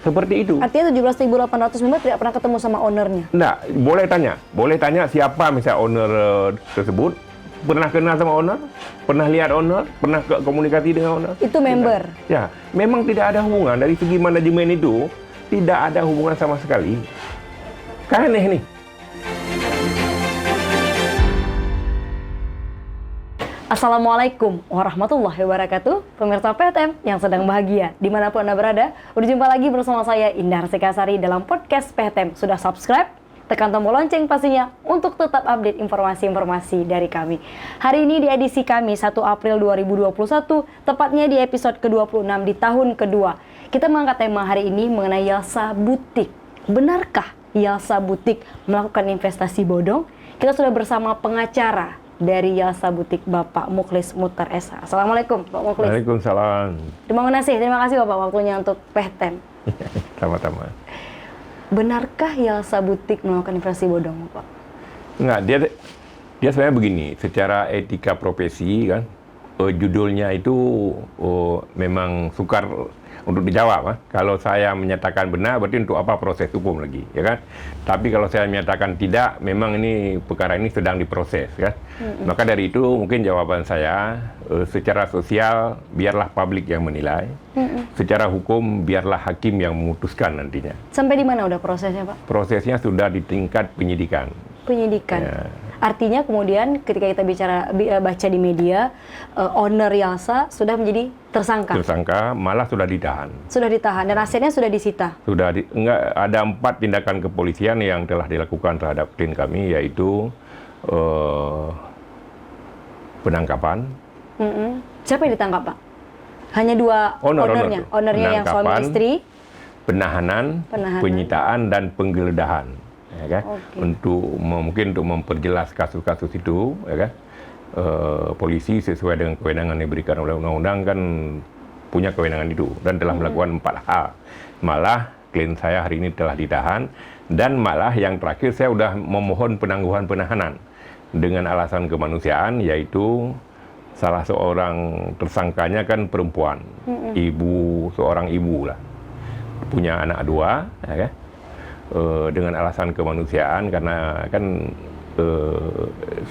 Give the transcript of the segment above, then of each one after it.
Seperti itu. Artinya 17.800 member tidak pernah ketemu sama ownernya? Nah, boleh tanya siapa misalnya owner tersebut, pernah kenal sama owner, pernah lihat owner, pernah komunikasi dengan owner. Itu member? Ya, memang tidak ada hubungan. Dari segi manajemen itu, tidak ada hubungan sama sekali. Kan aneh nih. Assalamualaikum warahmatullahi wabarakatuh. Pemirsa PTM yang sedang bahagia dimanapun Anda berada, berjumpa lagi bersama saya Indah Sekasari dalam podcast PTM. Sudah subscribe? Tekan tombol lonceng pastinya untuk tetap update informasi-informasi dari kami. Hari ini di edisi kami 1 April 2021, tepatnya di episode ke-26 di tahun kedua. Kita mengangkat tema hari ini mengenai Yalsa Butik. Benarkah Yalsa Butik melakukan investasi bodong? Kita sudah bersama pengacara dari Yalsa Butik, Bapak Mukhlis Mutar Esa. Assalamualaikum, Pak Mukhlis. Waalaikumsalam. Terima kasih Bapak waktunya untuk PTM. Sama-sama. Benarkah Yalsa Butik melakukan investasi bodong, Pak? Enggak, dia sebenarnya begini, secara etika profesi kan, judulnya itu memang sukar untuk dijawab. Kan? Kalau saya menyatakan benar, berarti untuk apa proses hukum lagi, ya kan? Tapi kalau saya menyatakan tidak, memang ini perkara ini sedang diproses, kan? Maka dari itu mungkin jawaban saya, secara sosial biarlah publik yang menilai, secara hukum biarlah hakim yang memutuskan nantinya. Sampai di mana udah prosesnya, Pak? Prosesnya sudah di tingkat penyidikan. Penyidikan. Ya. Artinya kemudian ketika kita baca di media, owner Yalsa sudah menjadi tersangka. Tersangka, malah sudah ditahan. Sudah ditahan dan asetnya sudah disita. Ada 4 tindakan kepolisian yang telah dilakukan terhadap klien kami, yaitu penangkapan. Siapa yang ditangkap, Pak? Hanya 2 ownernya. Ownernya yang suami istri. Penahanan, penyitaan dan penggeledahan. Ya kan? Mungkin untuk memperjelas kasus-kasus itu, ya kan? Polisi sesuai dengan kewenangan yang diberikan oleh undang-undang kan punya kewenangan itu dan telah melakukan 4 hal. Malah klien saya hari ini telah ditahan dan malah yang terakhir saya sudah memohon penangguhan penahanan dengan alasan kemanusiaan, yaitu salah seorang tersangkanya kan perempuan, seorang ibu lah, punya anak 2, ya kan? Dengan alasan kemanusiaan karena kan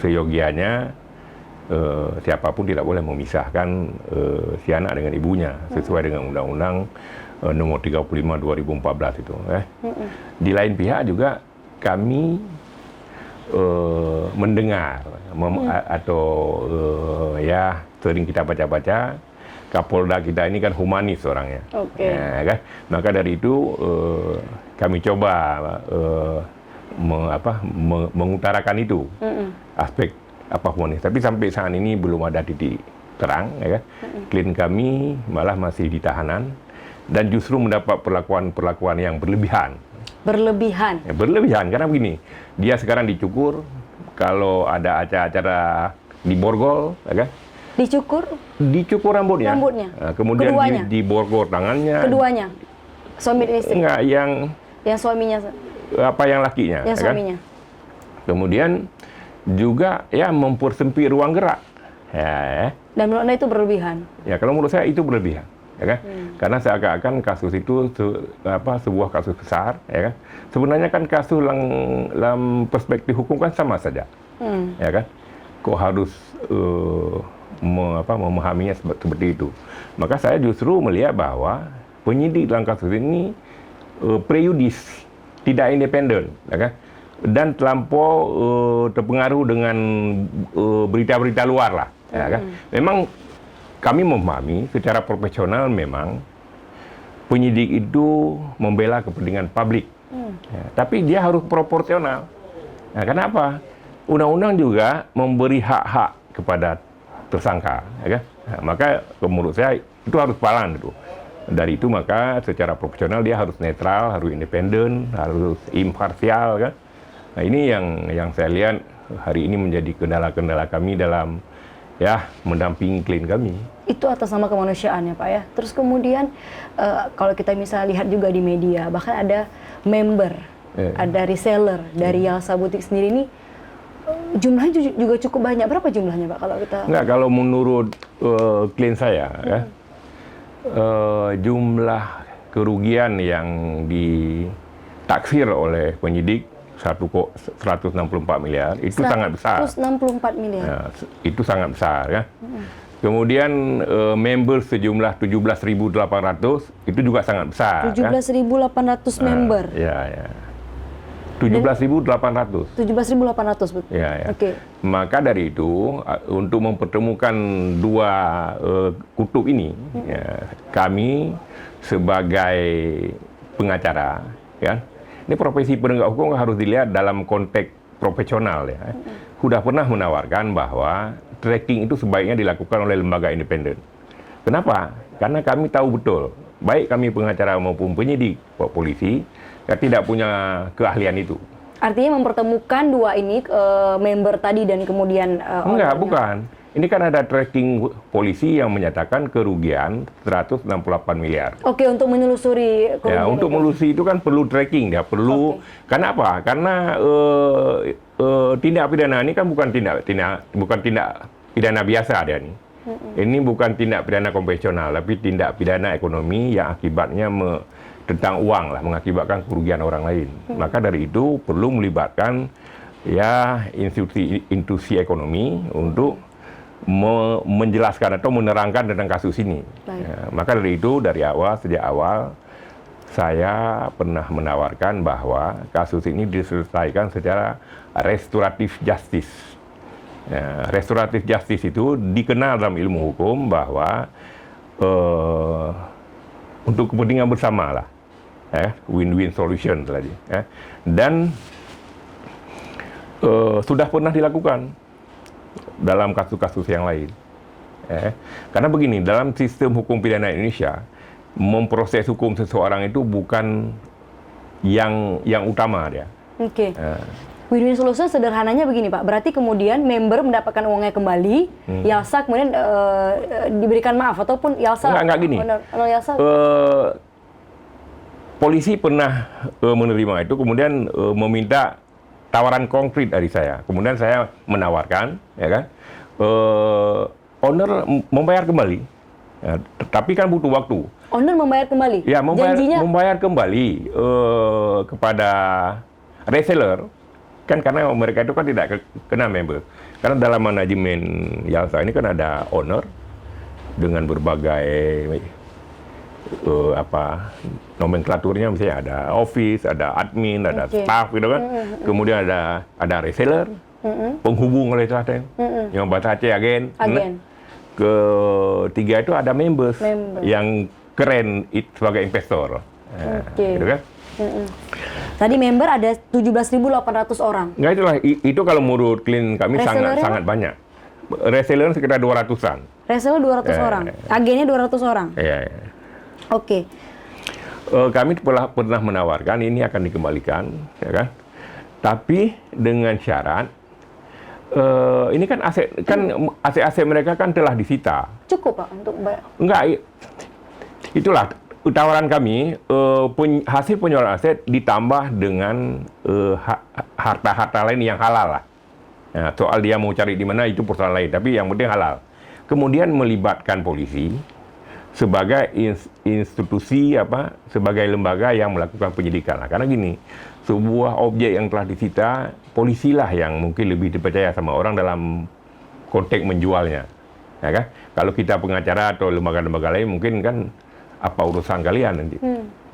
seyogianya siapapun tidak boleh memisahkan si anak dengan ibunya sesuai dengan Undang-Undang nomor 35 2014 itu. Di lain pihak juga kami mendengar atau ya sering kita baca-baca, Kapolda kita ini kan humanis orangnya, ya, kan? Maka dari itu kami coba mengutarakan itu aspek humanis. Tapi sampai saat ini belum ada titik terang, ya kan? Klien kami malah masih di tahanan dan justru mendapat perlakuan yang berlebihan. Berlebihan? Ya, berlebihan karena begini, dia sekarang dicukur kalau ada acara-acara di borgol, ya kan? Dicukur rambutnya. Nah, kemudian diborgol tangannya. Keduanya? Suami dan istri? Enggak, yang suaminya. Yang lakinya. Yang suaminya. Kan? Kemudian juga ya mempersempit ruang gerak. Ya. Dan menurut Anda itu berlebihan? Ya, kalau menurut saya itu berlebihan. Ya kan? Karena seakan-akan kasus itu sebuah kasus besar. Ya kan? Sebenarnya kan kasus dalam perspektif hukum kan sama saja. Ya kan? Kok harus memahaminya seperti itu. Maka saya justru melihat bahwa penyidik dalam kasus ini prejudis, tidak independen, ya kan? Dan terlampau terpengaruh dengan berita-berita luar lah, ya kan? Memang kami memahami secara profesional memang penyidik itu membela kepentingan publik, ya, tapi dia harus proporsional. Nah, kenapa? Undang-undang juga memberi hak-hak kepada tersangka, ya kan? Nah, maka menurut saya itu harus palang itu. Dari itu maka secara profesional dia harus netral, harus independen, harus imparsial, kan? Nah, ini yang saya lihat hari ini menjadi kendala-kendala kami dalam ya mendampingi klien kami. Itu atas nama kemanusiaan ya, Pak ya. Terus kemudian kalau kita misalnya lihat juga di media, bahkan ada member, ada reseller dari Yalsa Butik sendiri ini. Jumlahnya juga cukup banyak. Berapa jumlahnya, Pak? Kalau menurut klien saya, ya, jumlah kerugian yang ditaksir oleh penyidik 164 miliar, itu sangat besar. 164 miliar. Ya, itu sangat besar ya. Kemudian member sejumlah 17.800 itu juga sangat besar. 17.800 member. Ya, ya. 17.800. 17.800 betul. Ya, ya. Oke. Maka dari itu untuk mempertemukan dua kutub ini, ya, kami sebagai pengacara, ya, ini profesi penegak hukum harus dilihat dalam konteks profesional, ya. Sudah pernah menawarkan bahwa tracking itu sebaiknya dilakukan oleh lembaga independen. Kenapa? Karena kami tahu betul, baik kami pengacara maupun penyidik, polisi, ya, tidak punya keahlian itu. Artinya mempertemukan dua ini member tadi dan kemudian Enggak, bukan. Ini kan ada tracking polisi yang menyatakan kerugian 168 miliar. Oke, untuk menelusuri kerugian. Ya, untuk menelusuri itu kan perlu tracking, dia perlu. Karena apa? Karena tindak pidana ini kan bukan tindak pidana biasa dia nih. Ini bukan tindak pidana konvensional, tapi tindak pidana ekonomi yang akibatnya tentang uang lah, mengakibatkan kerugian orang lain. Maka dari itu perlu melibatkan ya institusi ekonomi untuk menjelaskan atau menerangkan tentang kasus ini. Ya, maka dari itu sejak awal saya pernah menawarkan bahwa kasus ini diselesaikan secara restoratif justice. Ya, restoratif justice itu dikenal dalam ilmu hukum bahwa untuk kepentingan bersama lah, win-win solution tadi. Dan sudah pernah dilakukan dalam kasus-kasus yang lain. Karena begini, dalam sistem hukum pidana Indonesia, memproses hukum seseorang itu bukan yang utama dia. Oke. Win-win solution sederhananya begini Pak, berarti kemudian member mendapatkan uangnya kembali, Yalsa kemudian diberikan maaf, ataupun Yalsa... Enggak gini. Yalsa, polisi pernah menerima itu, kemudian meminta tawaran konkret dari saya. Kemudian saya menawarkan, ya kan, owner membayar kembali, ya, tapi kan butuh waktu. Owner membayar kembali? Ya, membayar kembali kepada reseller, kan karena mereka itu kan tidak kena member. Karena dalam manajemen Yalsa ini kan ada owner dengan berbagai nomenklaturnya, misalnya ada office, ada admin, ada staff gitu kan. Kemudian ada reseller, penghubung oleh Aceh, yang bahasa Aceh agen. Ketiga itu ada members yang keren sebagai investor. Gitu kan? Tadi member ada 17.800 orang. Enggak, itulah itu kalau menurut klien kami sangat banyak. Reseller sekitar 200-an. Reseller 200 orang. Agennya 200 orang. Iya. Oke. Kami pernah menawarkan ini akan dikembalikan, ya kan? Tapi dengan syarat ini kan aset mereka kan telah disita. Cukup Pak untuk enggak, itulah tawaran kami, hasil penjualan aset ditambah dengan harta-harta lain yang halal lah. Nah, soal dia mau cari di mana itu persoalan lain, tapi yang penting halal. Kemudian melibatkan polisi sebagai institusi sebagai lembaga yang melakukan penyidikan. Nah, karena gini, sebuah objek yang telah disita, polisilah yang mungkin lebih dipercaya sama orang dalam konteks menjualnya. Ya kan? Kalau kita pengacara atau lembaga-lembaga lain mungkin kan apa urusan kalian nanti.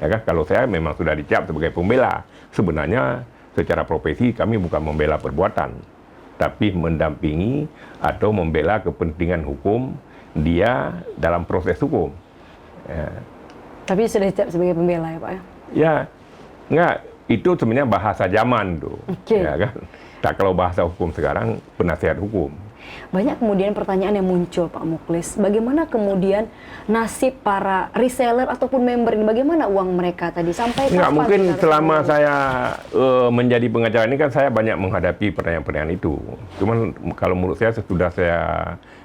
Ya kan? Kalau saya memang sudah dicap sebagai pembela. Sebenarnya secara profesi kami bukan membela perbuatan, tapi mendampingi atau membela kepentingan hukum dia dalam proses hukum. Ya. Tapi sudah dicap sebagai pembela ya Pak ya? Ya, enggak. Itu sebenarnya bahasa zaman tuh. Ya kan? Tak, kalau bahasa hukum sekarang penasihat hukum. Banyak kemudian pertanyaan yang muncul Pak Mukhlis. Bagaimana kemudian nasib para reseller ataupun member ini? Bagaimana uang mereka tadi? Sampai kapan? Mungkin selama saya menjadi pengacara ini kan saya banyak menghadapi pertanyaan-pertanyaan itu. Cuman kalau menurut saya sudah saya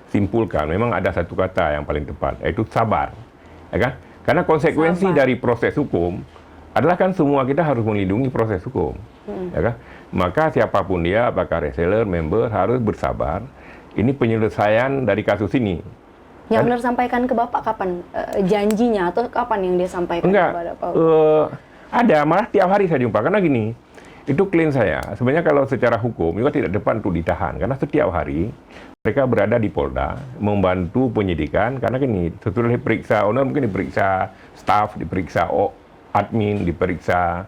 simpulkan, memang ada satu kata yang paling tepat, yaitu sabar. Ya kan? Karena konsekuensi dari proses hukum adalah kan semua kita harus melindungi proses hukum. Ya kan? Maka siapapun dia, apakah reseller, member, harus bersabar. Ini penyelesaian dari kasus ini. Yang benar sampaikan ke Bapak kapan? Janjinya atau kapan yang dia sampaikan Enggak, kepada Pak? ada, malah tiap hari saya jumpa. Karena gini, itu klien saya. Sebenarnya kalau secara hukum juga tidak depan untuk ditahan. Karena setiap hari mereka berada di Polda, membantu penyidikan. Karena gini, setelah diperiksa owner, mungkin diperiksa staff, diperiksa admin, diperiksa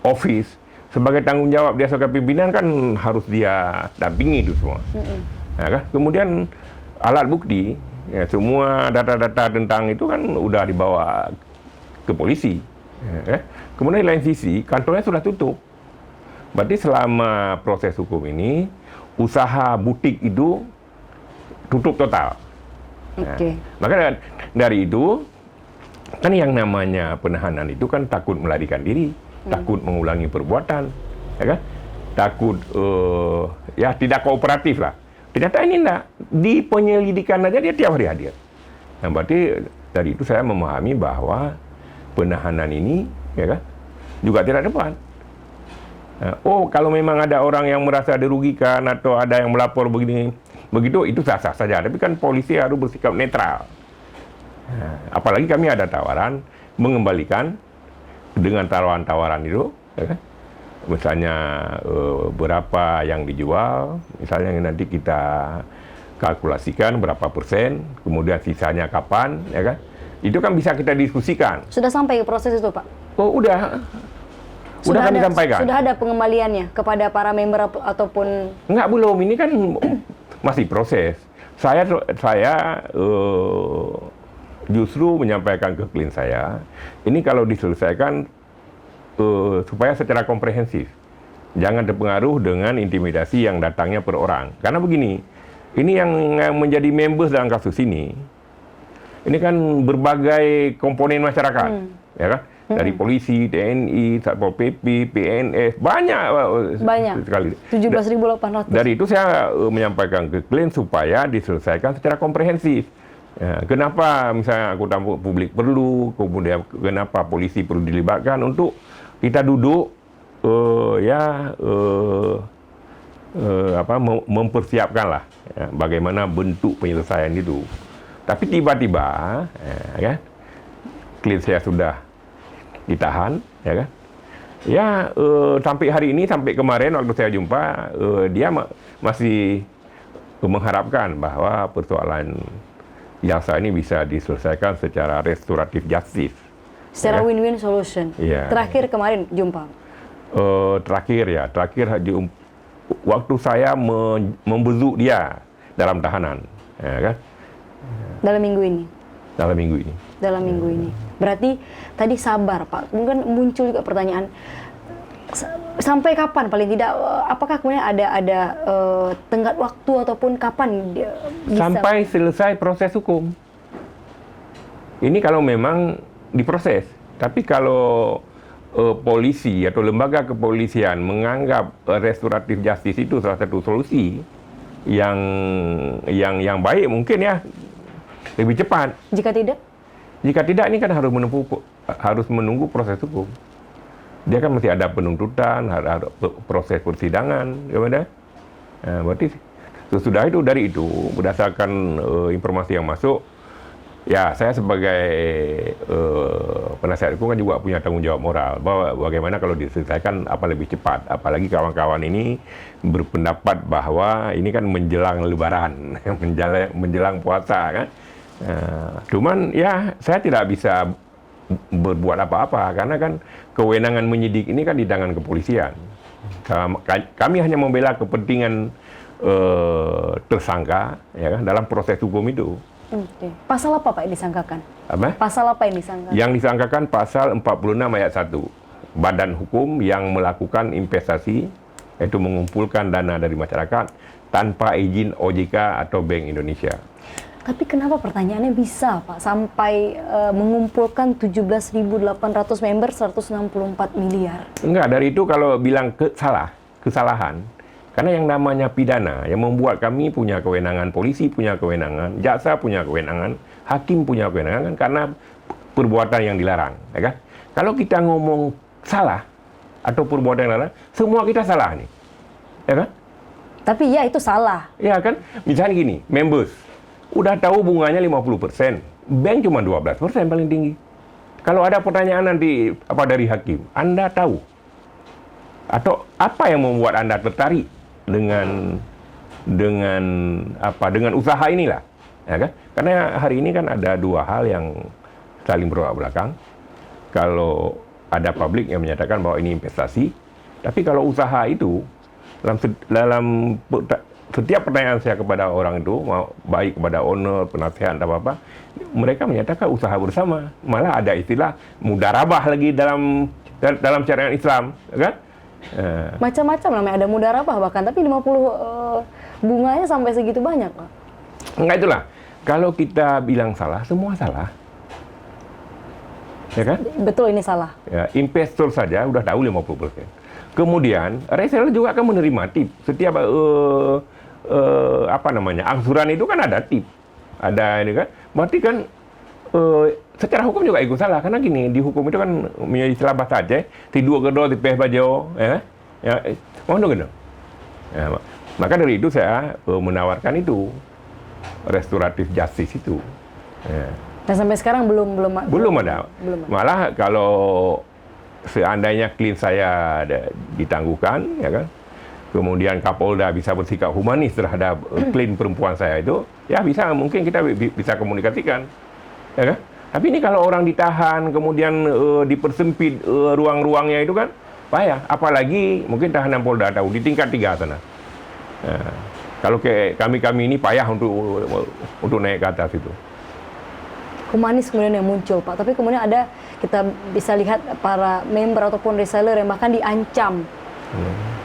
office. Sebagai tanggung jawab dia sebagai pimpinan kan harus dia dampingi itu semua. Nah, kan? Kemudian alat bukti, ya, semua data-data tentang itu kan udah dibawa ke polisi. Ya. Kemudian di lain sisi, kantornya sudah tutup. Berarti selama proses hukum ini, usaha butik itu tutup total. Oke. Maka dari itu, kan yang namanya penahanan itu kan takut melarikan diri, takut mengulangi perbuatan, ya kan? Takut ya tidak kooperatif lah. Ternyata ini enggak. Di penyelidikan aja dia tiap hari hadir. Nah, berarti dari itu saya memahami bahwa penahanan ini, ya kan, juga tidak depan. Nah, kalau memang ada orang yang merasa dirugikan atau ada yang melapor begitu itu sah-sah saja. Tapi kan polisi harus bersikap netral. Nah, apalagi kami ada tawaran mengembalikan dengan tawaran-tawaran itu, ya kan? Misalnya berapa yang dijual, misalnya nanti kita kalkulasikan berapa persen, kemudian sisanya kapan, ya kan? Itu kan bisa kita diskusikan. Sudah sampai ke proses itu, Pak? Oh, udah kami sampaikan. Sudah ada pengembaliannya kepada para member ataupun... Enggak, belum. Ini kan masih proses. Saya justru menyampaikan ke klien saya, ini kalau diselesaikan supaya secara komprehensif. Jangan terpengaruh dengan intimidasi yang datangnya per orang. Karena begini, ini yang menjadi members dalam kasus ini kan berbagai komponen masyarakat, ya kan? Dari polisi, TNI, Satpol PP, PNS, banyak sekali. 17.800. Dari itu saya menyampaikan ke klien supaya diselesaikan secara komprehensif. Ya, kenapa misalnya angkutan publik perlu, kemudian kenapa polisi perlu dilibatkan untuk kita duduk mempersiapkan lah ya, bagaimana bentuk penyelesaian itu. Tapi tiba-tiba ya, klien saya sudah ditahan, ya kan? Ya sampai hari ini, sampai kemarin waktu saya jumpa, dia masih mengharapkan bahwa persoalan jaksa ini bisa diselesaikan secara restoratif justice. Secara win-win solution. Ya. Terakhir kemarin jumpa. Terakhir waktu saya membezuk dia dalam tahanan, ya kan? Dalam minggu ini. Dalam minggu ini. Berarti tadi sabar, Pak. Mungkin muncul juga pertanyaan, sampai kapan paling tidak? Apakah kemudian ada tenggat waktu ataupun kapan dia bisa? Sampai selesai proses hukum. Ini kalau memang diproses. Tapi kalau polisi atau lembaga kepolisian menganggap restoratif justice itu salah satu solusi yang baik, mungkin ya lebih cepat. Jika tidak, ini kan harus menunggu proses hukum. Dia kan masih ada penuntutan, ada proses persidangan, gimana? Nah, berarti sesudah itu, dari itu berdasarkan informasi yang masuk, ya saya sebagai penasihat hukum kan juga punya tanggung jawab moral bahwa bagaimana kalau diselesaikan apa lebih cepat. Apalagi kawan-kawan ini berpendapat bahwa ini kan menjelang Lebaran, menjelang puasa kan. Cuman ya saya tidak bisa berbuat apa-apa karena kan kewenangan menyidik ini kan di tangan kepolisian. Kami hanya membela kepentingan tersangka, ya kan, dalam proses hukum itu. Oke. Pasal apa, Pak, yang disangkakan? Apa? Pasal apa yang disangkakan? Yang disangkakan pasal 46 ayat 1. Badan hukum yang melakukan investasi, yaitu mengumpulkan dana dari masyarakat tanpa izin OJK atau Bank Indonesia. Tapi kenapa pertanyaannya bisa, Pak, sampai mengumpulkan 17.800 member 164 miliar? Enggak, dari itu kalau bilang kesalahan, karena yang namanya pidana, yang membuat kami punya kewenangan, polisi punya kewenangan, jaksa punya kewenangan, hakim punya kewenangan, kan karena perbuatan yang dilarang, ya kan? Kalau kita ngomong salah atau perbuatan yang dilarang, semua kita salah nih, ya kan? Tapi ya itu salah. Ya kan, misalnya gini, members udah tahu bunganya 50%, bank cuma 12% paling tinggi. Kalau ada pertanyaan nanti dari hakim, Anda tahu atau apa yang membuat Anda tertarik dengan usaha inilah, ya kan? Karena hari ini kan ada dua hal yang saling bertolak belakang. Kalau ada publik yang menyatakan bahwa ini investasi, tapi kalau usaha itu dalam setiap pertanyaan saya kepada orang itu, baik kepada owner, penasehat atau apa, mereka menyatakan usaha bersama. Malah ada istilah mudarabah lagi dalam syariat Islam, kan? Macam-macam namanya, ada mudarabah bahkan, tapi 50 bunganya sampai segitu banyak, Pak. Enggak, itulah. Kalau kita bilang salah, semua salah. Ya kan? Betul, ini salah. Ya, investor saja udah tahu 50%. Kemudian reseller juga akan menerima tip. Setiap angsuran itu kan ada tip. Ada ini kan. Berarti kan secara hukum juga ikut salah, karena gini, di hukum itu kan menjadi istilah bahasa Aceh, tidur kedua di peh bajo, ya, mau dong. Ya, maka dari itu saya menawarkan itu restoratif justice itu. Ya. Dan sampai sekarang belum ada. Malah kalau seandainya klien saya ditangguhkan, ya kan, kemudian Kapolda bisa bersikap humanis terhadap klien perempuan saya itu, ya mungkin kita bisa komunikasikan. Ya kan? Tapi ini kalau orang ditahan, kemudian dipersempit ruang-ruangnya itu kan payah. Apalagi mungkin tahanan Polda tahu di tingkat 3 sana. Kalau kami ini payah untuk naik ke atas itu. Humanis kemudian yang muncul, Pak. Tapi kemudian kita bisa lihat para member ataupun reseller yang bahkan diancam.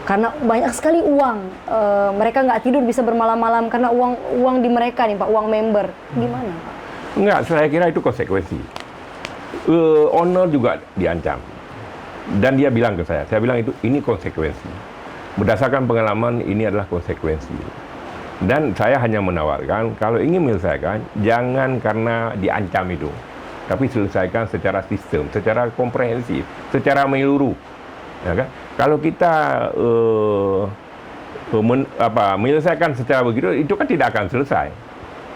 Karena banyak sekali uang. Mereka nggak tidur bisa bermalam-malam karena uang di mereka nih, Pak, uang member. Gimana, Pak? Enggak, saya kira itu konsekuensi. Owner juga diancam. Dan dia bilang ke saya bilang ini konsekuensi. Berdasarkan pengalaman, ini adalah konsekuensi. Dan saya hanya menawarkan, kalau ingin menyelesaikan, jangan karena diancam itu. Tapi selesaikan secara sistem, secara komprehensif, secara menyeluruh. Ya kan? Kalau kita menyelesaikan secara begitu, itu kan tidak akan selesai.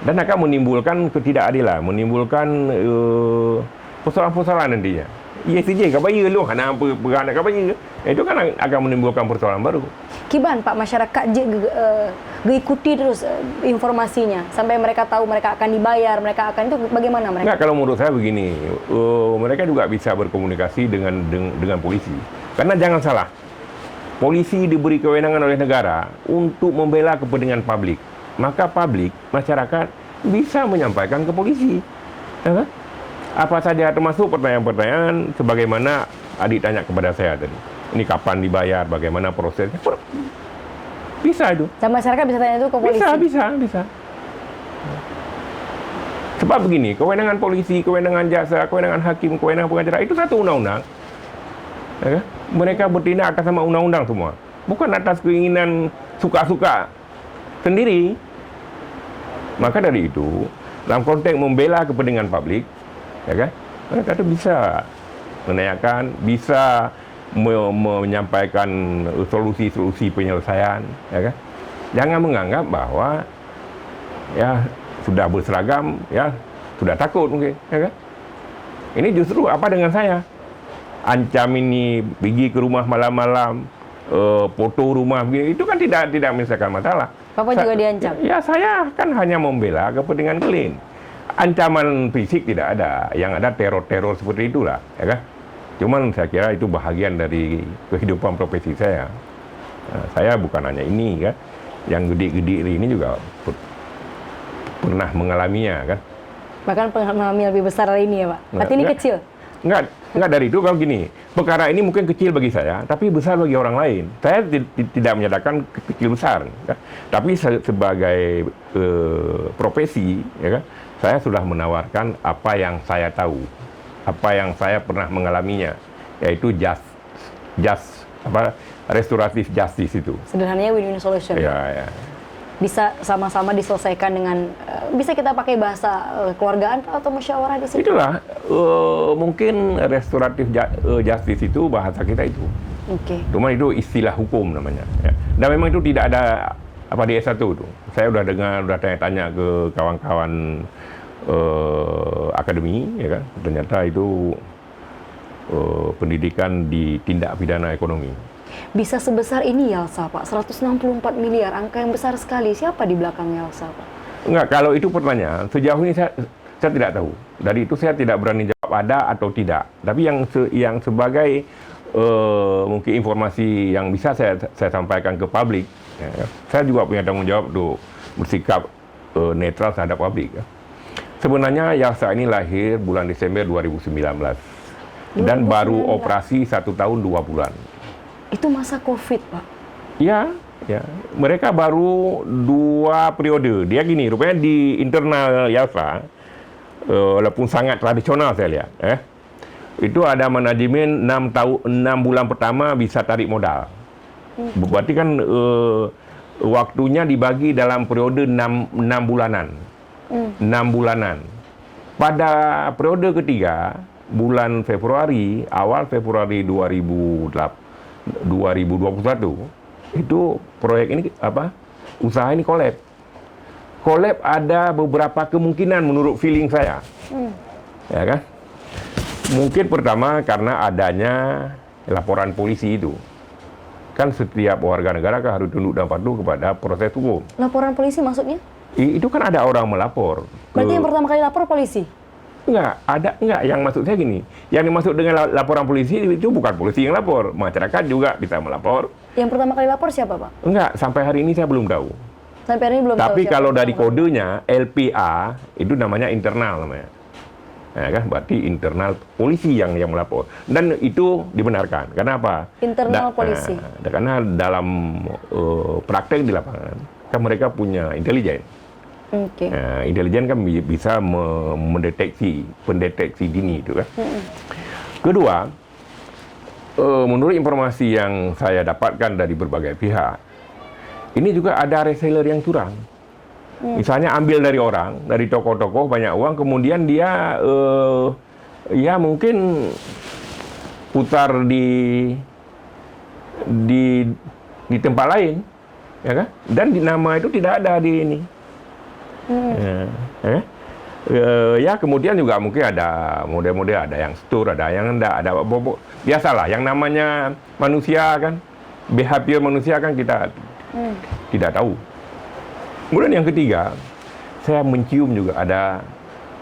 Dan akan menimbulkan ketidakadilan, menimbulkan persoalan-persoalan nantinya. ESG, apa ya lu? Hana beranak apa ya? Itu kan akan menimbulkan persoalan baru. Kiban, Pak, masyarakat ikuti terus informasinya sampai mereka tahu mereka akan dibayar, mereka akan itu bagaimana mereka? Enggak, kalau menurut saya begini, mereka juga bisa berkomunikasi dengan polisi. Karena jangan salah, polisi diberi kewenangan oleh negara untuk membela kepentingan publik. Maka publik, masyarakat bisa menyampaikan ke polisi. Ya kan? Apa saja, termasuk pertanyaan-pertanyaan sebagaimana adik tanya kepada saya tadi. Ini kapan dibayar, bagaimana prosesnya. Bisa itu. Dan masyarakat bisa tanya itu ke polisi? Bisa. Sebab begini, kewenangan polisi, kewenangan jaksa, kewenangan hakim, kewenangan pengacara, itu satu undang-undang. Ya kan? Mereka bertindak atas sama undang-undang semua. Bukan atas keinginan suka-suka sendiri. Maka dari itu, dalam konteks membela kepentingan publik, ya kan, mereka itu bisa menanyakan, bisa menyampaikan solusi-solusi penyelesaian, ya kan. Jangan menganggap bahwa ya sudah berseragam, ya sudah takut mungkin, ya kan. Ini justru apa dengan saya? Ancam ini, pergi ke rumah malam-malam, foto rumah, itu kan tidak menyelesaikan masalah. Bapak juga diancam? Ya, saya kan hanya membela kepentingan klien. Ancaman fisik tidak ada, yang ada teror-teror seperti itulah, ya kan? Cuman saya kira itu bahagian dari kehidupan profesi saya. Saya bukan hanya ini kan, yang gede-gede ini juga pernah mengalaminya kan. Bahkan pernah mengalami lebih besar dari ini ya, Pak? Berarti ini kecil? Enggak dari itu. Kalau gini, perkara ini mungkin kecil bagi saya, tapi besar bagi orang lain. Saya tidak menyatakan kecil besar, kan? Tapi sebagai profesi, ya kan, saya sudah menawarkan apa yang saya tahu, apa yang saya pernah mengalaminya, yaitu restoratif justice itu. Sederhananya win-win solution. Ya. Bisa sama-sama diselesaikan dengan bisa kita pakai bahasa keluargaan atau musyawarah di situ. Itulah mungkin restoratif justice itu bahasa kita itu. Oke. Cuma itu istilah hukum namanya. Ya. Dan memang itu tidak ada apa di S1 tu. Saya udah dengar, udah tanya-tanya ke kawan-kawan akademi, ya kan. Ternyata itu pendidikan di tindak pidana ekonomi. Bisa sebesar ini Yalsa, Pak. 164 miliar, angka yang besar sekali. Siapa di belakang Yalsa, Pak? Enggak, kalau itu pertanyaan, sejauh ini saya tidak tahu. Dari itu saya tidak berani jawab ada atau tidak. Tapi yang sebagai mungkin informasi yang bisa saya sampaikan ke publik, ya, saya juga punya tanggung jawab untuk bersikap netral terhadap publik. Ya. Sebenarnya Yalsa ini lahir bulan Desember 2019 dan baru operasi 1 tahun 2 bulan. Itu masa COVID, Pak? Ya, ya. Mereka baru 2 periode. Dia gini, rupanya di internal Yalsa, walaupun sangat tradisional saya lihat, itu ada manajemen 6 bulan pertama bisa tarik modal. Berarti kan waktunya dibagi dalam periode 6 bulanan. 6 bulanan. Pada periode ketiga, bulan Februari, awal Februari 2021, itu proyek ini usaha ini kolab. Kolab ada beberapa kemungkinan menurut feeling saya. Ya kan? Mungkin pertama karena adanya laporan polisi itu. Kan setiap warga negara kan harus tunduk dan patuh kepada proses hukum. Laporan polisi maksudnya? Itu kan ada orang melapor. Berarti yang pertama kali lapor polisi? Enggak, yang maksud saya gini. Yang dimaksud dengan laporan polisi itu bukan polisi yang lapor, masyarakat juga bisa melapor. Yang pertama kali lapor siapa, Pak? Enggak, sampai hari ini saya belum tahu. Sampai hari ini belum tahu. Tapi kalau dari kodenya LPA itu namanya internal namanya. Ya kan, berarti internal polisi yang melapor. Dan itu dibenarkan. Kenapa? Internal polisi. Karena dalam praktek di lapangan kan mereka punya intelijen. Okay. Intelijen kan bisa pendeteksi dini itu kan. Kedua, menurut informasi yang saya dapatkan dari berbagai pihak, ini juga ada reseller yang curang. Misalnya ambil dari orang, dari tokoh-tokoh banyak uang, kemudian dia ya mungkin putar di tempat lain, ya kan? Dan nama itu tidak ada di ini. Ya kemudian juga mungkin ada model-model, ada yang store, ada yang enggak, ada biasalah yang namanya manusia kan, behavior manusia kan kita tidak tahu. Kemudian yang ketiga, saya mencium juga ada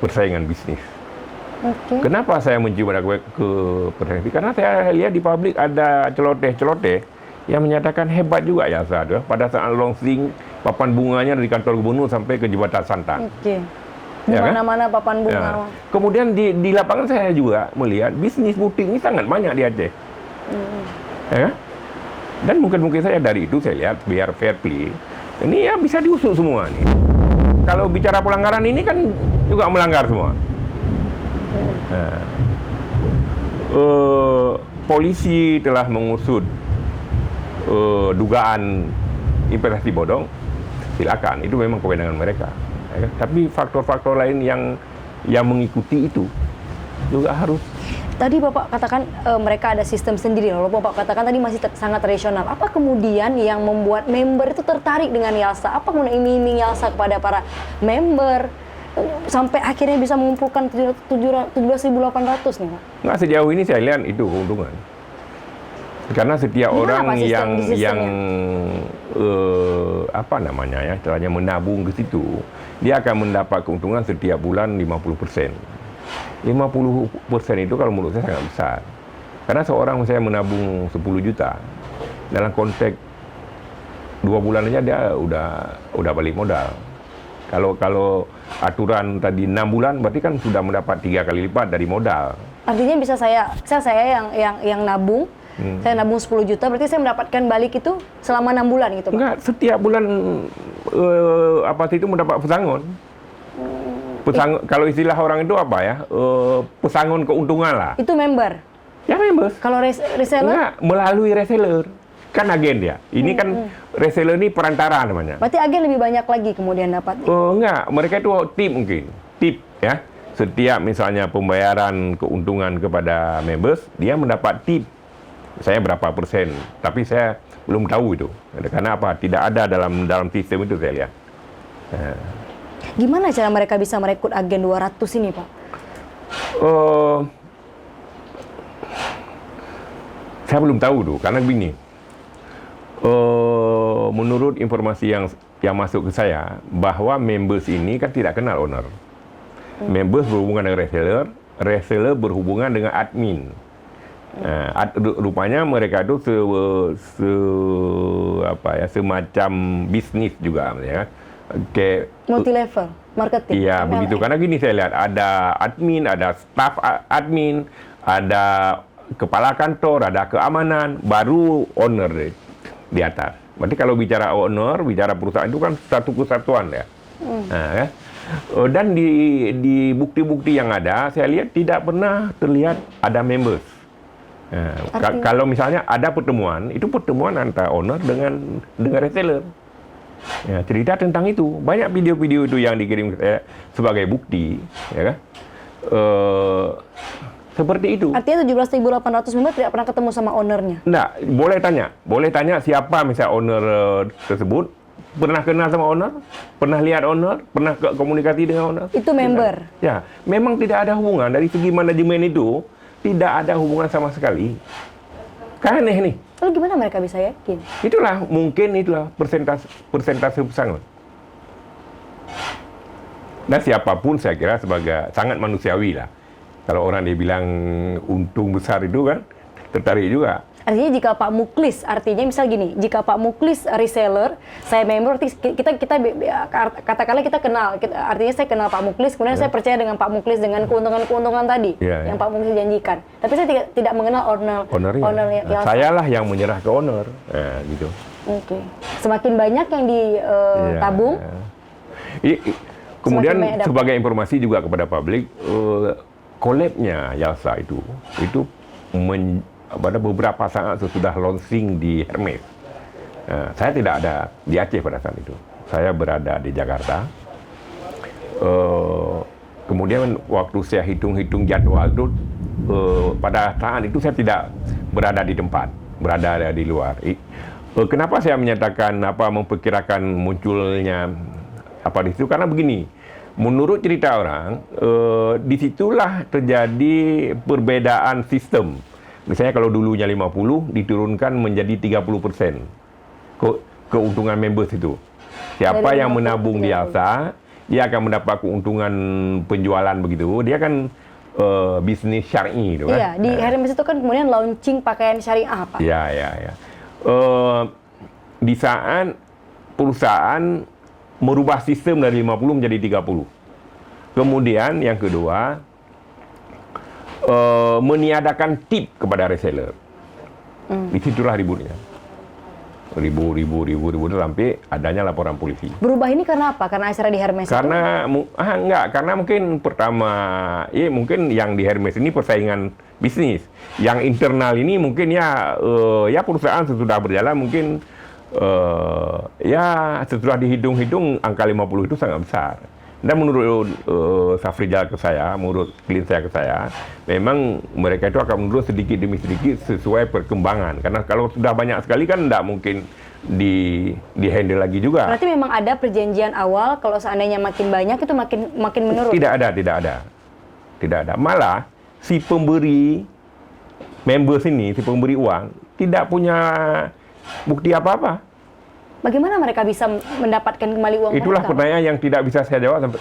persaingan bisnis. Kenapa saya mencium ada persaingan bisnis? Karena saya lihat di publik ada celoteh-celoteh yang menyatakan hebat juga ya saat pada saat launching papan bunganya dari kantor gubernur sampai ke jembatan Santan. Di mana-mana papan bunga. Ya. Kemudian di lapangan saya juga melihat bisnis butik ini sangat banyak di Aceh. Ya. Dan mungkin saya dari itu saya lihat biar fair play, ini ya bisa diusut semua nih. Kalau bicara pelanggaran ini kan juga melanggar semua. Polisi telah mengusut dugaan investasi bodong, silakan, itu memang kewenangan mereka. Ya, tapi faktor-faktor lain yang mengikuti itu juga harus. Tadi Bapak katakan mereka ada sistem sendiri, lalu Bapak katakan tadi masih sangat rasional. Apa kemudian yang membuat member itu tertarik dengan Yalsa? Apa kemudian iming-iming Yalsa kepada para member sampai akhirnya bisa mengumpulkan 17.800 nih, Pak? Nggak, sejauh ini saya lihat itu keuntungan. Karena setiap orang yang istilahnya menabung ke situ, dia akan mendapat keuntungan setiap bulan 50%. 50% itu kalau menurut saya sangat besar. Karena seorang saya menabung 10 juta, dalam konteks 2 bulan aja dia udah balik modal. Kalau aturan tadi 6 bulan, berarti kan sudah mendapat 3 kali lipat dari modal. Artinya bisa saya yang nabung, saya nabung 10 juta, berarti saya mendapatkan balik itu selama 6 bulan gitu, Pak? Enggak, setiap bulan itu mendapat pesangon. Kalau istilah orang itu apa ya? Pesangon keuntungan lah. Itu member? Ya member. Kalau reseller? Enggak, melalui reseller. Kan agen dia. Ini kan reseller ini perantara namanya. Berarti agen lebih banyak lagi kemudian dapat? Enggak, mereka itu tip mungkin. Tip ya. Setiap misalnya pembayaran keuntungan kepada members, dia mendapat tip. Saya berapa persen, tapi saya belum tahu itu. Karena apa? Tidak ada dalam sistem itu saya lihat. Gimana cara mereka bisa merekrut agen 200 ini, Pak? Saya belum tahu tuh, karena begini. Menurut informasi yang masuk ke saya, bahwa members ini kan tidak kenal owner. Members berhubungan dengan reseller, reseller berhubungan dengan admin. Rupanya mereka itu semacam bisnis juga, ya. Kayak Multi level marketing. iya, MLM. begitu. Karena gini saya lihat, ada admin, ada staff admin, ada kepala kantor, ada keamanan, baru owner di atas. Berarti kalau bicara owner, bicara perusahaan itu kan satu kesatuan ya. Ya. Dan di bukti-bukti yang ada, saya lihat tidak pernah terlihat ada members. Kalau misalnya ada pertemuan, itu pertemuan antara owner dengan reseller. Ya, cerita tentang itu. Banyak video-video itu yang dikirim ke saya sebagai bukti, ya kan? Seperti itu. Artinya 17.800 member tidak pernah ketemu sama ownernya. Nah, boleh tanya siapa misalnya owner tersebut, pernah kenal sama owner, pernah lihat owner, pernah komunikasi dengan owner. Itu member. Ya, memang tidak ada hubungan dari segi manajemen itu, tidak ada hubungan sama sekali. Kan aneh nih. Lalu gimana mereka bisa yakin? Itulah persentase pesangon. Dan siapapun saya kira sebagai sangat manusiawi lah. Kalau orang dia bilang untung besar itu kan tertarik juga. Artinya jika Pak Muklis, artinya misal gini, jika Pak Muklis reseller, saya member, kita katakanlah kita kenal, artinya saya kenal Pak Muklis, kemudian saya percaya dengan Pak Muklis dengan keuntungan tadi yang Pak Muklis janjikan. Tapi saya tidak mengenal ownernya. Nah, sayalah yang menyerah ke owner, gitu. Oke. Semakin banyak yang ditabung. Kemudian sebagai informasi juga kepada publik, collab-nya Yalsa itu pada beberapa saat sesudah launching di Hermes. Saya tidak ada di Aceh pada saat itu. Saya berada di Jakarta. Kemudian waktu saya hitung-hitung jadwal itu, pada saat itu saya tidak berada di tempat, berada di luar. Kenapa saya menyatakan memperkirakan munculnya di situ? Karena begini, menurut cerita orang, disitulah terjadi perbedaan sistem. Misalnya kalau dulunya 50, diturunkan menjadi 30% keuntungan members itu. Siapa yang menabung di Yalsa, dia akan mendapat keuntungan penjualan begitu. Dia kan bisnis syar'i itu kan. Iya, di Hermes itu kan kemudian launching pakaian syariah, Pak. Iya. Di saat perusahaan merubah sistem dari 50 menjadi 30. Kemudian yang kedua, meniadakan tip kepada reseller. Disitulah ributnya. Ribu sampai adanya laporan polisi. Berubah ini karena apa? Karena acara di Hermes karena karena mungkin pertama, mungkin yang di Hermes ini persaingan bisnis. Yang internal ini mungkin ya perusahaan sesudah berjalan mungkin setelah dihitung-hitung angka 50 itu sangat besar. Dan menurut Safrijal ke saya, menurut klien saya ke saya, memang mereka itu akan menurun sedikit demi sedikit sesuai perkembangan. Karena kalau sudah banyak sekali kan tidak mungkin di-handle lagi juga. Berarti memang ada perjanjian awal kalau seandainya makin banyak itu makin menurun? Tidak ada. Malah si pemberi members ini, si pemberi uang, tidak punya bukti apa-apa. Bagaimana mereka bisa mendapatkan kembali uang Itulah mereka? pertanyaan yang tidak bisa saya jawab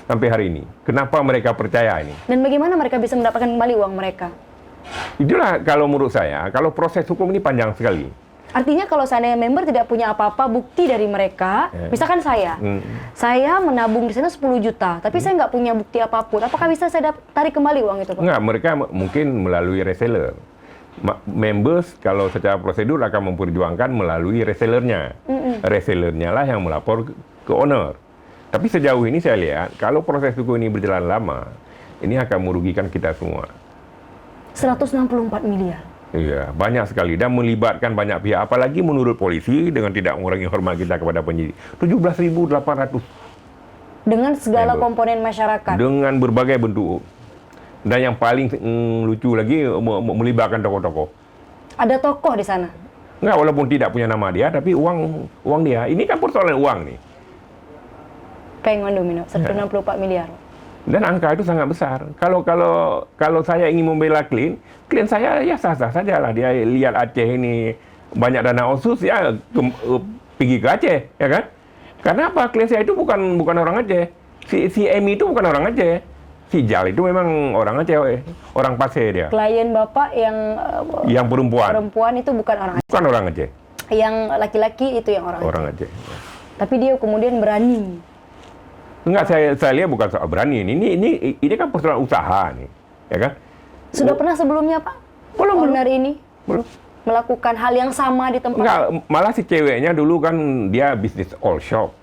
sampai hari ini. Kenapa mereka percaya ini? Dan bagaimana mereka bisa mendapatkan kembali uang mereka? Itulah kalau menurut saya, kalau proses hukum ini panjang sekali. Artinya kalau seandainya member tidak punya apa-apa bukti dari mereka, misalkan saya menabung di sana 10 juta, tapi saya nggak punya bukti apapun, apakah bisa saya tarik kembali uang itu, Pak? Enggak, mereka mungkin melalui reseller. Members kalau secara prosedur akan memperjuangkan melalui resellernya. Resellernya lah yang melapor ke owner. Tapi sejauh ini saya lihat, kalau proses hukum ini berjalan lama, ini akan merugikan kita semua. 164 miliar. Iya, banyak sekali dan melibatkan banyak pihak. Apalagi menurut polisi dengan tidak mengurangi hormat kita kepada penyidik. 17.800. Dengan segala komponen masyarakat. Dengan berbagai bentuk. Dan yang paling lucu lagi melibatkan tokoh-tokoh. Ada tokoh di sana? Enggak, walaupun tidak punya nama dia, tapi uang dia. Ini kan persoalan uang nih. Pengen domino 164 miliar. Dan angka itu sangat besar. Kalau saya ingin membela klien saya ya sah-sah saja lah. Dia lihat Aceh ini banyak dana otsus, ya pergi ke Aceh, ya kan? Karena apa? Klien saya itu bukan orang Aceh. Si Emi itu bukan orang Aceh. Si Jal itu memang orang Aceh, orang Pasir dia. Klien Bapak Yang perempuan itu bukan orang Aceh. bukan orang Aceh. Yang laki-laki itu yang orang Aceh. Orang Aceh. Tapi dia kemudian berani. Enggak, saya lihat bukan soal berani. Ini kan persoalan usaha nih, ya kan? Sudah pernah sebelumnya, Pak? Belum. Owner ini Belum. melakukan hal yang sama di tempat. Enggak, malah si ceweknya dulu kan dia bisnis all shop.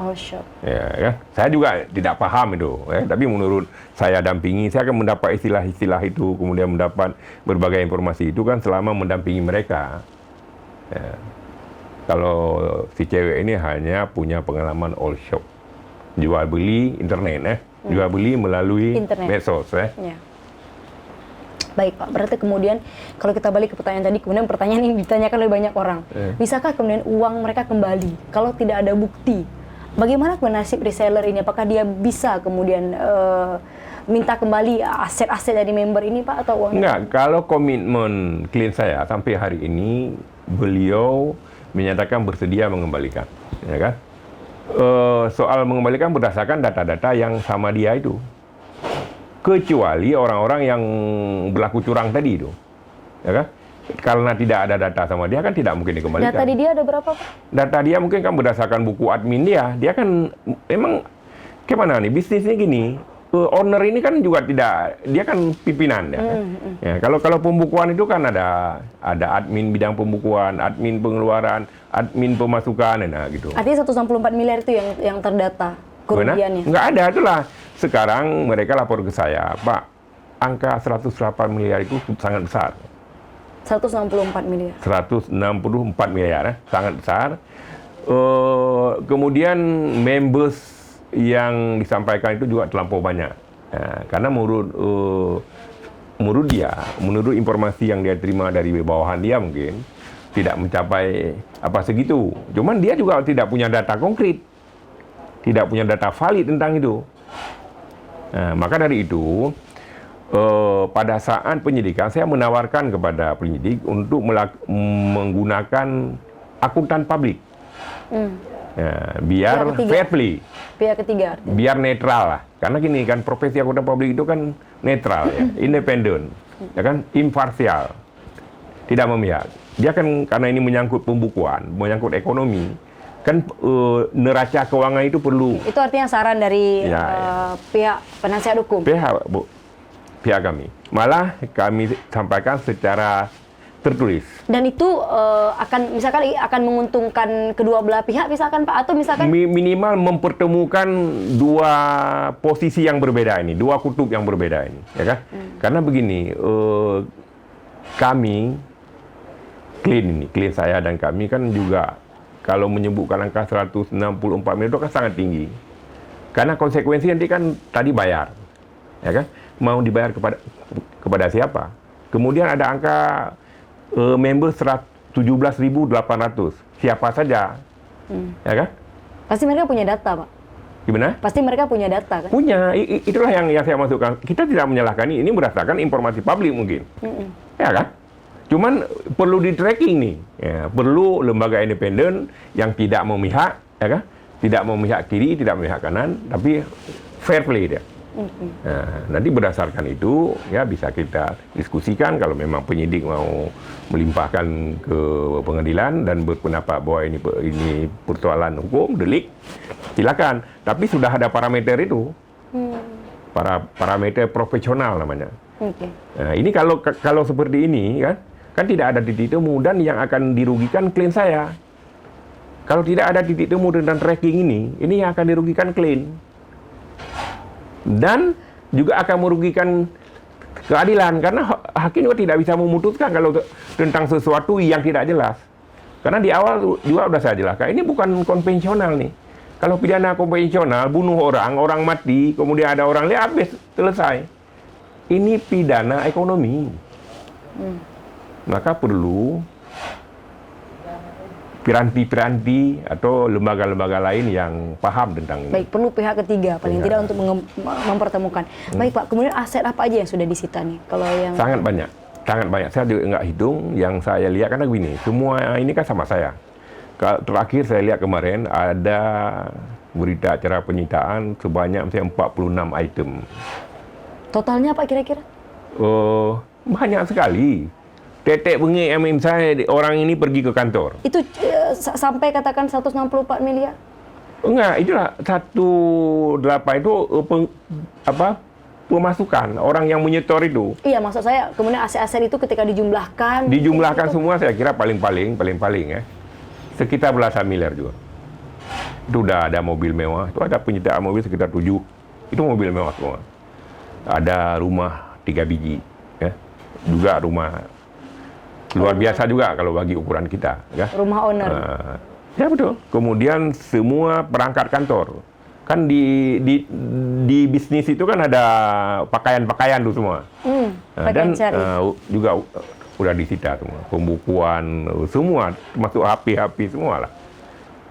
All shop. Ya, kan? Saya juga tidak paham itu, ya. Tapi menurut saya dampingi, saya akan mendapat istilah-istilah itu, kemudian mendapat berbagai informasi itu kan selama mendampingi mereka. Ya. Kalau si cewek ini hanya punya pengalaman all shop, jual beli internet, jual beli melalui Internet. medsos, Ya. Baik Pak, berarti kemudian kalau kita balik ke pertanyaan tadi, kemudian pertanyaan ini ditanyakan oleh banyak orang. Bisakah kemudian uang mereka kembali kalau tidak ada bukti? Bagaimana nasib reseller ini? Apakah dia bisa kemudian minta kembali aset-aset dari member ini Pak atau uangnya? Enggak, kalau komitmen klien saya sampai hari ini beliau menyatakan bersedia mengembalikan, ya kan? Soal mengembalikan berdasarkan data-data yang sama dia itu. Kecuali orang-orang yang berlaku curang tadi itu, ya kan? Karena tidak ada data sama dia kan tidak mungkin dikembalikan. Data di dia ada berapa Pak? Data dia mungkin kan berdasarkan buku admin dia. Dia kan emang gimana nih bisnisnya gini. Owner ini kan juga tidak, dia kan pimpinan ya. Kan? Ya, kalau pembukuan itu kan ada admin bidang pembukuan, admin pengeluaran, admin pemasukan, nah gitu. Artinya 164 miliar itu yang terdata kerugiannya. Nggak ada, itulah. Sekarang mereka lapor ke saya, Pak, angka 108 miliar itu sangat besar. 164 miliar. 164 miliar, sangat besar. Kemudian members yang disampaikan itu juga terlampau banyak. Karena menurut dia, menurut informasi yang dia terima dari bawahan dia mungkin, tidak mencapai apa segitu. Cuman dia juga tidak punya data konkret. Tidak punya data valid tentang itu. Maka dari itu, pada saat penyidikan, saya menawarkan kepada penyidik untuk menggunakan akuntan publik. Biar fair play. Pihak ketiga. Biar netral lah. Karena gini kan, profesi akuntan publik itu kan netral ya, independen, ya kan, imparsial, tidak memihak. Dia kan karena ini menyangkut pembukuan, menyangkut ekonomi, kan neraca keuangan itu perlu. Itu artinya saran dari pihak penasihat hukum. Pihak kami. Malah kami sampaikan secara tertulis. Dan itu akan menguntungkan kedua belah pihak misalkan Pak, atau misalkan minimal mempertemukan dua posisi yang berbeda ini, dua kutub yang berbeda ini, ya kan? Karena begini, kami klien saya dan kami kan juga kalau menyebutkan angka 164 miliar itu kan sangat tinggi. Karena konsekuensi nanti kan tadi bayar, ya kan? Mau dibayar kepada siapa? Kemudian ada angka member 17.800. Siapa saja. Ya kan? Pasti mereka punya data, Pak. Gimana? Pasti mereka punya data, kan? Punya. Itulah yang saya masukkan. Kita tidak menyalahkan ini berdasarkan informasi publik mungkin. Ya kan? Cuman perlu di tracking nih. Ya, perlu lembaga independen yang tidak memihak, ya kan? Tidak memihak kiri, tidak memihak kanan, tapi fair play dia. Nah, nanti berdasarkan itu ya bisa kita diskusikan kalau memang penyidik mau melimpahkan ke pengadilan dan berpendapat bahwa ini persoalan hukum, delik, silakan. Tapi sudah ada parameter itu, parameter profesional namanya. Nah, ini kalau seperti ini kan tidak ada titik temu dan yang akan dirugikan klien saya. Kalau tidak ada titik temu dan tracking ini yang akan dirugikan klien. Dan juga akan merugikan keadilan karena hakim juga tidak bisa memutuskan kalau tentang sesuatu yang tidak jelas. Karena di awal juga sudah saya jelaskan, ini bukan konvensional nih. Kalau pidana konvensional, bunuh orang mati, kemudian ada orang lihat habis, selesai. Ini pidana ekonomi. Maka perlu piranti-piranti atau lembaga-lembaga lain yang paham tentang ini. Baik, perlu pihak ketiga paling Ya. tidak untuk mempertemukan. Baik Pak, kemudian aset apa aja yang sudah disita nih? Kalau yang Sangat banyak. Saya juga nggak hitung. Yang saya lihat karena begini, semua ini kan sama saya. Terakhir saya lihat kemarin ada berita acara penyitaan sebanyak misalnya 46 item. totalnya Pak kira-kira? Banyak sekali. Tetek bengik yang misalnya orang ini pergi ke kantor. Itu sampai katakan 164 miliar? Enggak, itulah 18 itu pemasukan orang yang menyetor itu. Iya, maksud saya kemudian aset-aset itu ketika dijumlahkan Semua saya kira paling-paling ya. Sekitar belasan miliar juga. Itu udah ada mobil mewah, itu ada penyitaan mobil sekitar 7. Itu mobil mewah semua. Ada rumah 3 biji, ya. Juga rumah luar biasa juga kalau bagi ukuran kita, ya. rumah owner. Ya betul. Kemudian semua perangkat kantor. Kan di bisnis itu kan ada pakaian-pakaian tuh semua. Pakaian cari. Juga udah disita semua. Pembukuan semua, termasuk HP semua lah.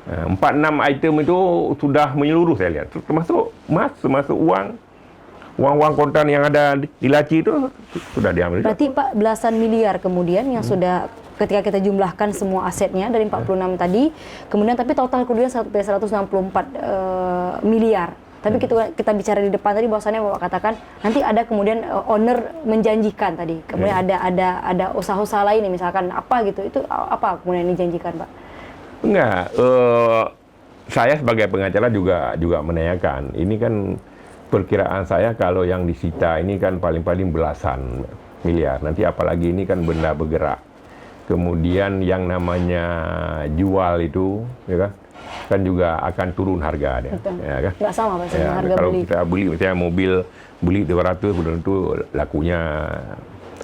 46 item itu sudah menyeluruh saya lihat. Termasuk emas, termasuk uang kontan yang ada di laci itu sudah diambil. Berarti Pak belasan miliar kemudian yang sudah ketika kita jumlahkan semua asetnya dari 46 tadi, kemudian tapi total kerugian sampai 164 miliar. Tapi kita bicara di depan tadi bahwasannya Bapak katakan nanti ada kemudian owner menjanjikan tadi. Kemudian ada usaha-usaha lain nih, misalkan apa gitu. Itu apa kemudian dijanjikan, Pak? Enggak, saya sebagai pengacara juga menanyakan. Ini kan perkiraan saya kalau yang disita ini kan paling-paling belasan miliar. Nanti apalagi ini kan benda bergerak. Kemudian yang namanya jual itu, ya kan juga akan turun harga dia. Betul. Ya kan? Nggak sama Pak, sama harga kalau beli. kita beli misalnya mobil beli 200, belum tentu lakunya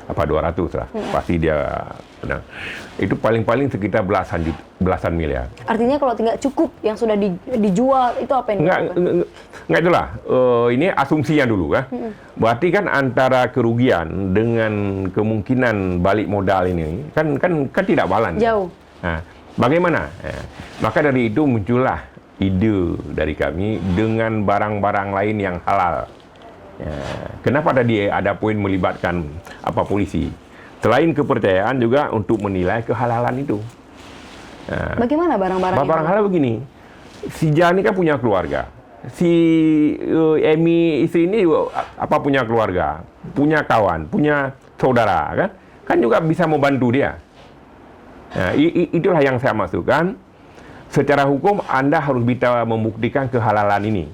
200 lah. Pasti dia. Nah, itu paling-paling sekitar belasan miliar. Artinya kalau tidak cukup yang sudah dijual itu apa yang Enggak itulah. Ini asumsinya dulu kan. Berarti kan antara kerugian dengan kemungkinan balik modal ini kan tidak balance. Jauh. Nah, bagaimana? Maka dari itu muncullah ide dari kami dengan barang-barang lain yang halal. Kenapa tadi ada poin melibatkan polisi? Selain kepercayaan juga untuk menilai kehalalan itu. Bagaimana barang-barang Barang halal begini, si Jan ini kan punya keluarga. Si Emi istri ini punya keluarga, punya kawan, punya saudara, kan? Kan juga bisa membantu dia. Nah, itulah yang saya masukkan. Secara hukum Anda harus bisa membuktikan kehalalan ini.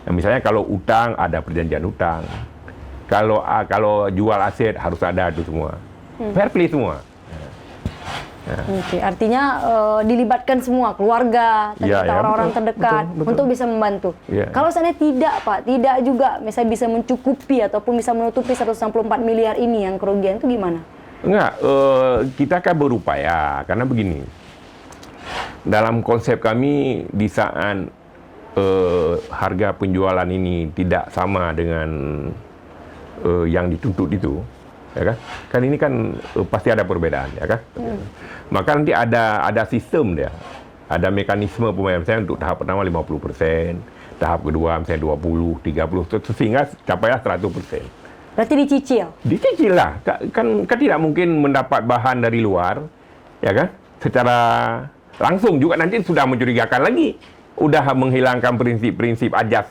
Nah, misalnya kalau utang ada perjanjian utang. Kalau jual aset harus ada itu semua. Fair play semua. Oke, artinya dilibatkan semua keluarga, orang-orang terdekat betul. untuk bisa membantu. Ya. Kalau seandainya tidak, Pak, tidak juga misalnya bisa mencukupi ataupun bisa menutupi 164 miliar ini yang kerugian itu gimana? Enggak, kita kan berupaya karena begini. Dalam konsep kami di saat harga penjualan ini tidak sama dengan yang dituntut itu, ya kan? Kan ini kan pasti ada perbedaan, ya kan? Maka nanti ada sistem dia, ada mekanisme pembayaran. Misalnya untuk tahap pertama 50%, tahap kedua misalnya 20, 30, sehingga capailah 100%. Berarti dicicil? Dicicil lah, kan tidak mungkin mendapat bahan dari luar, ya kan? Secara langsung juga nanti sudah mencurigakan lagi, udah menghilangkan prinsip-prinsip ajas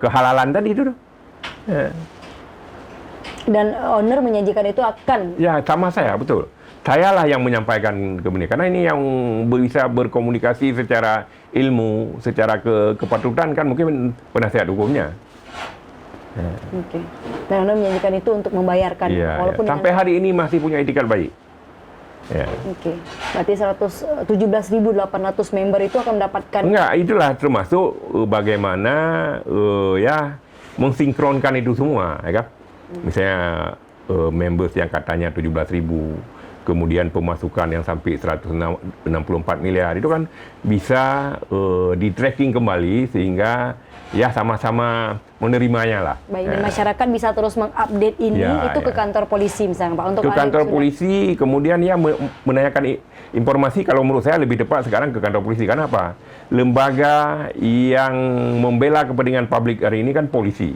kehalalan tadi itu. Ya. Dan owner menyajikan itu akan? Ya, sama saya, betul. Sayalah yang menyampaikan ke beliau. Karena ini yang bisa berkomunikasi secara ilmu, secara kepatutan kan mungkin penasihat hukumnya. Oke. Dan owner menyajikan itu untuk membayarkan. Ya, walaupun sampai hari ini masih punya itikat baik. Ya. Oke. Berarti 117.800 member itu akan mendapatkan? Enggak, itulah termasuk bagaimana mensinkronkan itu semua, ya kan? Misalnya members yang katanya 17.000 kemudian pemasukan yang sampai 164 miliar, itu kan bisa di-tracking kembali sehingga ya sama-sama menerimanya lah. Baik, dan masyarakat bisa terus mengupdate ini itu ke kantor polisi misalnya Pak. Untuk ke kantor polisi, kemudian ya menanyakan informasi, kalau menurut saya lebih tepat sekarang ke kantor polisi. Karena apa? Lembaga yang membela kepentingan publik hari ini kan polisi.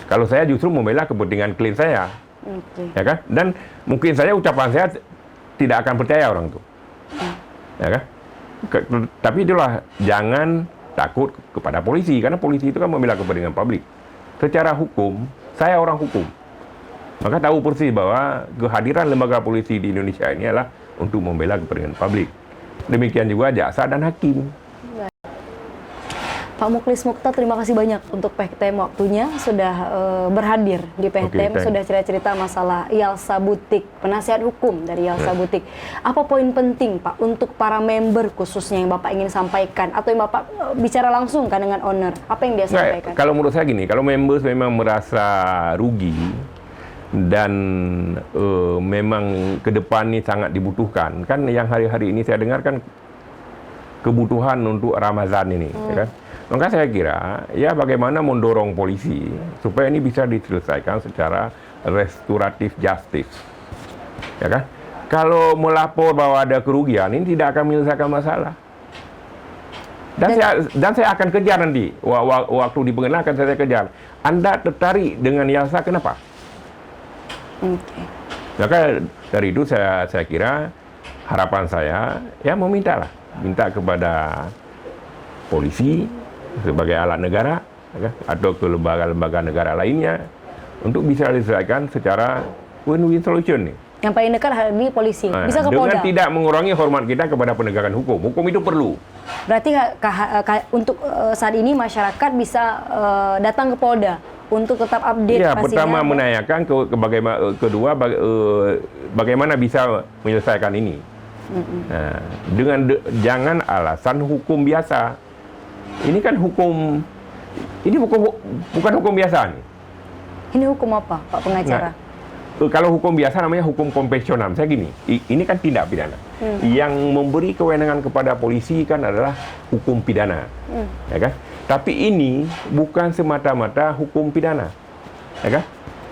Kalau saya justru membela kepentingan klien saya. Ya kan? Dan mungkin saja ucapan saya tidak akan percaya orang itu. Ya kan? Tapi itulah, jangan takut kepada polisi, karena polisi itu kan membela kepentingan publik. Secara hukum, saya orang hukum. Maka tahu persis bahwa kehadiran lembaga polisi di Indonesia ini adalah untuk membela kepentingan publik. Demikian juga jaksa dan hakim. Pak Mukhlis Mukhtar, terima kasih banyak untuk PHTM waktunya, sudah berhadir di PHTM, sudah cerita-cerita masalah Yalsa Butik, penasihat hukum dari Yalsa Butik. Apa poin penting Pak untuk para member khususnya yang Bapak ingin sampaikan, atau yang Bapak bicara langsung kan dengan owner, apa yang dia sampaikan? Kalau menurut saya gini, kalau members memang merasa rugi dan memang ke depan ini sangat dibutuhkan, kan yang hari-hari ini saya dengar kan kebutuhan untuk Ramadan ini, ya kan? Maka saya kira, ya bagaimana mendorong polisi supaya ini bisa diselesaikan secara restoratif justice. Ya kan? Kalau melapor bahwa ada kerugian, ini tidak akan menyelesaikan masalah. Dan saya akan kejar nanti, waktu di pengadilan akan saya kejar. Anda tertarik dengan Yalsa, kenapa? Maka dari itu saya kira, harapan saya, ya minta kepada polisi, sebagai alat negara, atau ke lembaga-lembaga negara lainnya untuk bisa diselesaikan secara win-win solution nih. Yang paling dekat hari ini polisi, bisa ke Polda. Dengan tidak mengurangi hormat kita kepada penegakan hukum. Hukum itu perlu. Berarti untuk saat ini masyarakat bisa datang ke Polda untuk tetap update. Ya, pertama menanyakan kedua bagaimana bisa menyelesaikan ini. Nah, jangan alasan hukum biasa. Ini kan hukum, bukan hukum biasa nih. Ini hukum apa, Pak Pengacara? Kalau hukum biasa namanya hukum konvensional. Saya gini, ini kan tindak pidana. Yang memberi kewenangan kepada polisi kan adalah hukum pidana, ya kan? Tapi ini bukan semata-mata hukum pidana, ya kan?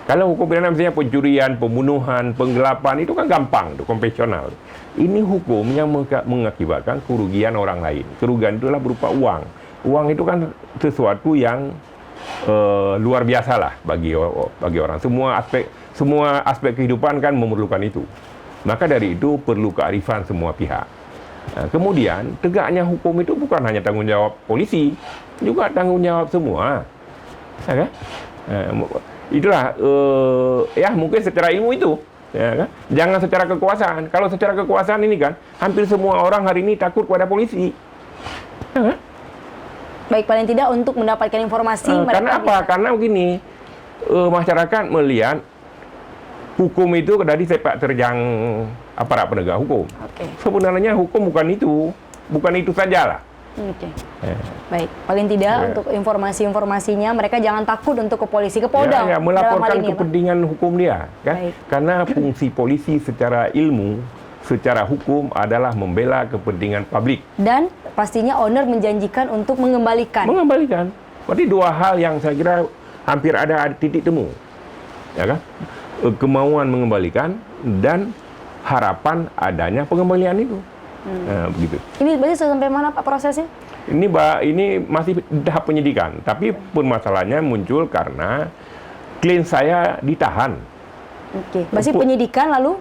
Kalau hukum pidana misalnya pencurian, pembunuhan, penggelapan, itu kan gampang, itu konvensional. Ini hukum yang mengakibatkan kerugian orang lain. Kerugian itulah berupa uang. Uang itu kan sesuatu yang luar biasa lah bagi orang. Semua aspek kehidupan kan memerlukan itu. Maka dari itu perlu kearifan semua pihak. Nah, kemudian tegaknya hukum itu bukan hanya tanggung jawab polisi, juga tanggung jawab semua. Ya kan? Itulah ya mungkin secara ilmu itu. Ya kan? Jangan secara kekuasaan. Kalau secara kekuasaan ini kan hampir semua orang hari ini takut kepada polisi. Ya kan? Baik, paling tidak untuk mendapatkan informasi. Karena apa? Karena begini, masyarakat melihat hukum itu dari sepak terjang aparat penegak hukum. Sebenarnya hukum bukan itu saja lah. Baik, paling tidak untuk informasi-informasinya mereka jangan takut untuk ke polisi, ke Polda. Ya, melaporkan kepentingan hukum dia, kan? Karena fungsi polisi secara ilmu, secara hukum adalah membela kepentingan publik. Dan pastinya owner menjanjikan untuk mengembalikan. Berarti dua hal yang saya kira hampir ada titik temu, ya kan? Kemauan mengembalikan dan harapan adanya pengembalian itu. Nah, begitu. Ini berarti sampai mana Pak prosesnya? Ini masih tahap penyidikan, tapi permasalahannya muncul karena klien saya ditahan. Masih penyidikan lalu?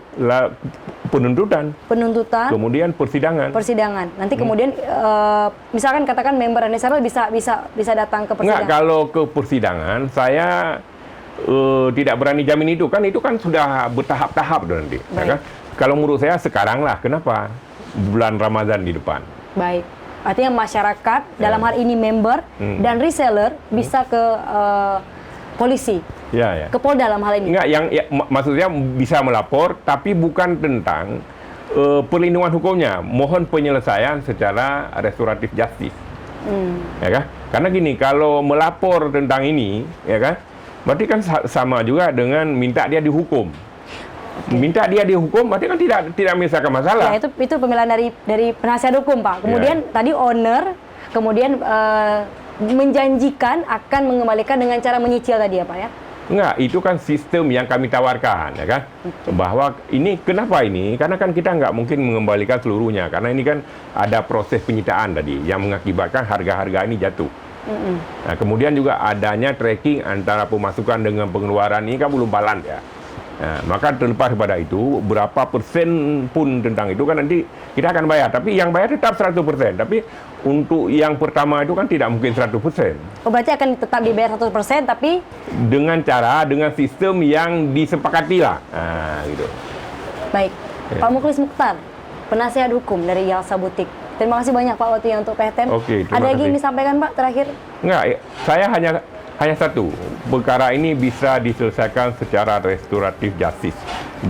Penuntutan. Kemudian persidangan. Nanti kemudian misalkan katakan member Anisarul bisa datang ke persidangan. Enggak, kalau ke persidangan saya tidak berani jamin itu kan sudah bertahap-tahap nanti. Ya kan? Kalau menurut saya sekarang lah, kenapa? Bulan Ramadan di depan. Baik. Artinya masyarakat dalam hal ini member dan reseller bisa ke polisi. Ya. Ke Polda dalam hal ini. Enggak, maksudnya bisa melapor, tapi bukan tentang perlindungan hukumnya. Mohon penyelesaian secara restoratif justice. Ya kan? Karena gini, kalau melapor tentang ini, ya kan? Berarti kan sama juga dengan minta dia dihukum. Minta dia dihukum, berarti kan tidak menyelesaikan masalah. Ya, itu pembelaan dari penasihat hukum, Pak. Kemudian tadi owner kemudian menjanjikan akan mengembalikan dengan cara menyicil tadi ya, Pak ya? Enggak, itu kan sistem yang kami tawarkan, ya kan? Bahwa ini, kenapa ini? Karena kan kita nggak mungkin mengembalikan seluruhnya, karena ini kan ada proses penyitaan tadi yang mengakibatkan harga-harga ini jatuh. Nah, kemudian juga adanya tracking antara pemasukan dengan pengeluaran ini kan belum balance ya. Nah, maka terlepas daripada itu, berapa persen pun tentang itu kan nanti kita akan bayar. Tapi yang bayar tetap 100%. Tapi untuk yang pertama itu kan tidak mungkin 100%. Oh, berarti akan tetap dibayar 100%, tapi Dengan sistem yang disepakati lah. Nah, gitu. baik. Ya. Pak Mukhlis Mukhtar, penasihat hukum dari Yalsa Butik. Terima kasih banyak Pak waktunya untuk PTM. Oke, terima Ada lagi kasih. yang disampaikan Pak terakhir? Enggak, saya hanya satu. Perkara ini bisa diselesaikan secara restoratif justice.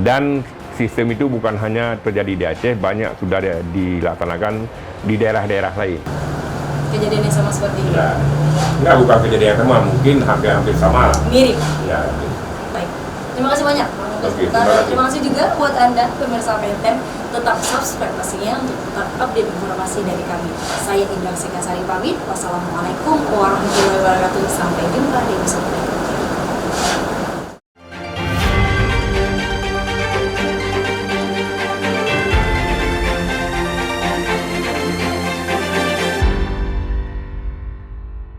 Dan sistem itu bukan hanya terjadi di Aceh, banyak sudah dilaksanakan di daerah-daerah lain. Kejadian yang sama seperti ini? Ya. Enggak, bukan kejadian yang sama, mungkin hampir sama lah. Mirip? Ya. Baik. Terima kasih banyak Pak Mukhlis Oke, Mukhtar. terima kasih. Terima kasih juga buat Anda pemirsa PTM. Tetap subscribe pastinya untuk tetap update informasi dari kami. Saya Indra Sekasari pamit. Wassalamualaikum warahmatullahi wabarakatuh. Sampai jumpa di episode berikutnya.